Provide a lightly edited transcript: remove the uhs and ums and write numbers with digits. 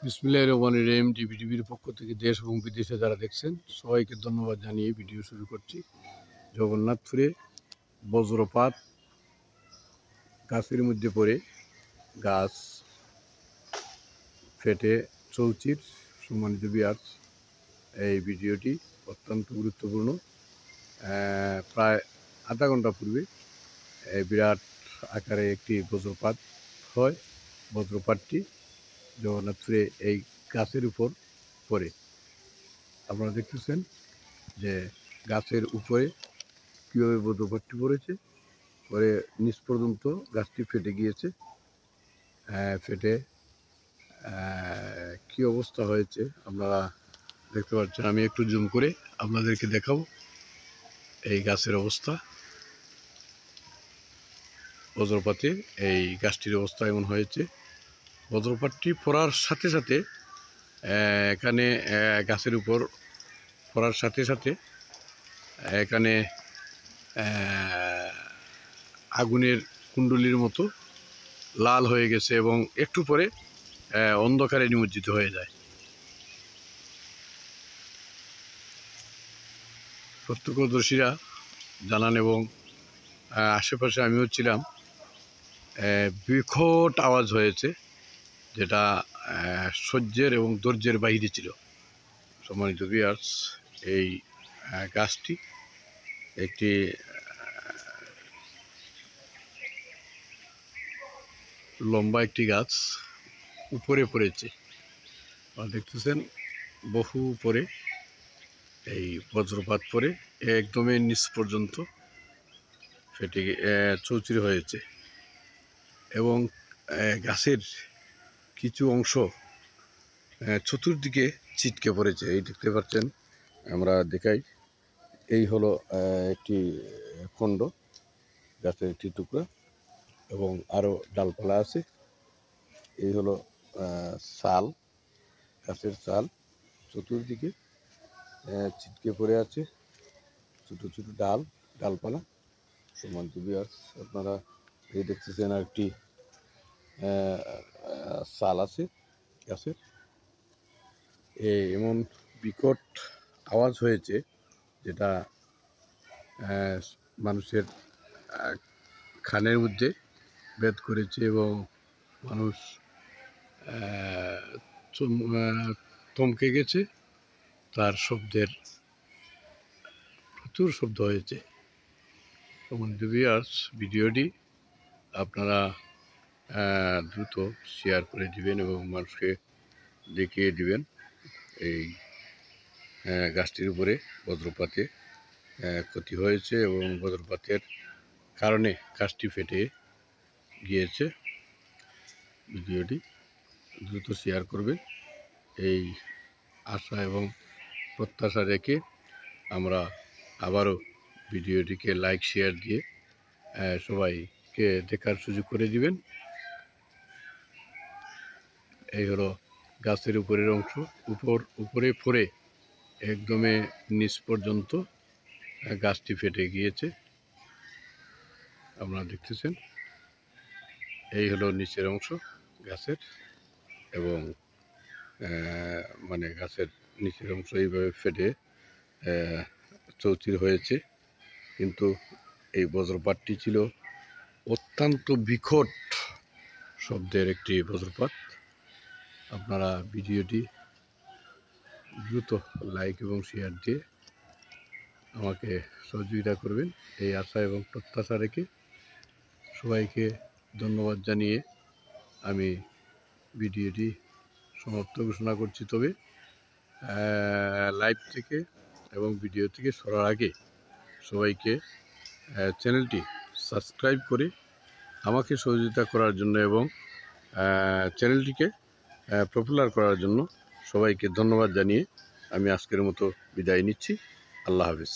বিসমিল্লাহির রহমানির রহিম। টিভির পক্ষ থেকে দেশ এবং বিদেশে যারা দেখছেন সবাইকে ধন্যবাদ জানিয়ে ভিডিও শুরু করছি। জগন্নাথপুরে বজ্রপাত, গাছের মধ্যে পড়ে গাছ ফেটে চৌচির। সম্মানিত ভিউয়ার্স, এই ভিডিওটি অত্যন্ত গুরুত্বপূর্ণ। প্রায় আধা ঘন্টা পূর্বে বিরাট আকারে একটি বজ্রপাত হয়। বজ্রপাতটি জগন্নাথপুরে এই গাছের উপর পড়ে। আপনারা দেখতেছেন যে গাছের উপরে কীভাবে বজ্রপাতটি পড়েছে, পরে নিচ পর্যন্ত গাছটি ফেটে গিয়েছে। ফেটে কী অবস্থা হয়েছে আপনারা দেখতে পাচ্ছেন। আমি একটু জুম করে আপনাদেরকে দেখাবো এই গাছের অবস্থা। বজ্রপাতে এই গাছটির অবস্থা এমন হয়েছে। বজ্রপাতটি পড়ার সাথে সাথে এখানে গাছের উপর পড়ার সাথে সাথে এখানে আগুনের কুণ্ডলীর মতো লাল হয়ে গেছে এবং একটু পরে অন্ধকারে নিমজ্জিত হয়ে যায়। প্রত্যক্ষদর্শীরা জানান এবং আশেপাশে আমিও ছিলাম। বিকট আওয়াজ হয়েছে, যেটা সহ্যের এবং ধৈর্যের বাইরে ছিল। সম্মানিত ভিউয়ার্স, এই গাছটি একটি লম্বা একটি গাছ, উপরে পড়েছে। দেখতেছেন বহু উপরে এই বজ্রপাত পড়ে একদমই নিচ পর্যন্ত ফেটে চৌচির হয়েছে এবং গাছের কিছু অংশ চতুর্দিকে ছিটকে পড়েছে। এই দেখতে পাচ্ছেন, আমরা দেখাই। এই হলো একটি খণ্ড, গাছের একটি টুকরা এবং আরও ডালপালা আছে। এই হলো ছাল, গাছের ছাল চতুর্দিকে ছিটকে পড়ে আছে, ছোটো ছোটো ডালপালা। সম্মানিত ভিউয়ার্স, আপনারা এই দেখতেছেন আর একটি ছাল আছে গাছের। এমন বিকট আওয়াজ হয়েছে যেটা মানুষের কানের মধ্যে ভেদ করেছে এবং মানুষ থমকে গেছে। তার শব্দের প্রচুর শব্দ হয়েছে। সম্মানিত ভিউয়ার্স, ভিডিওটি আপনারা দ্রুত শেয়ার করে দিবেন এবং মানুষকে দেখিয়ে দিবেন এই গাছটির উপরে বজ্রপাতে ক্ষতি হয়েছে এবং বজ্রপাতের কারণে গাছটি ফেটে গিয়েছে। ভিডিওটি দ্রুত শেয়ার করবেন এই আশা এবং প্রত্যাশা রেখে আমরা আবারও ভিডিওটিকে লাইক শেয়ার দিয়ে সবাইকে দেখার সুযোগ করে দিবেন। এই হলো গাছের উপরের অংশ, উপরে পড়ে একদমে নিচ পর্যন্ত গাছটি ফেটে গিয়েছে। আপনারা দেখতেছেন, এই হলো নিচের অংশ গাছের এবং মানে গাছের নিচের অংশ এইভাবে ফেটে চৌচির হয়েছে। কিন্তু এই বজ্রপাতটি ছিল অত্যন্ত বিকট শব্দের একটি বজ্রপাত। আপনারা ভিডিওটি দ্রুত লাইক এবং শেয়ার দিয়ে আমাকে সহযোগিতা করবেন এই আশা এবং প্রত্যাশা রেখে সবাইকে ধন্যবাদ জানিয়ে আমি ভিডিওটি সমাপ্ত ঘোষণা করছি। তবে লাইভ থেকে এবং ভিডিও থেকে সরার আগে সবাইকে চ্যানেলটি সাবস্ক্রাইব করে আমাকে সহযোগিতা করার জন্য এবং চ্যানেলটিকে পপুলার করার জন্য সবাইকে ধন্যবাদ জানিয়ে আমি আজকের মতো বিদায় নিচ্ছি। আল্লাহ হাফেজ।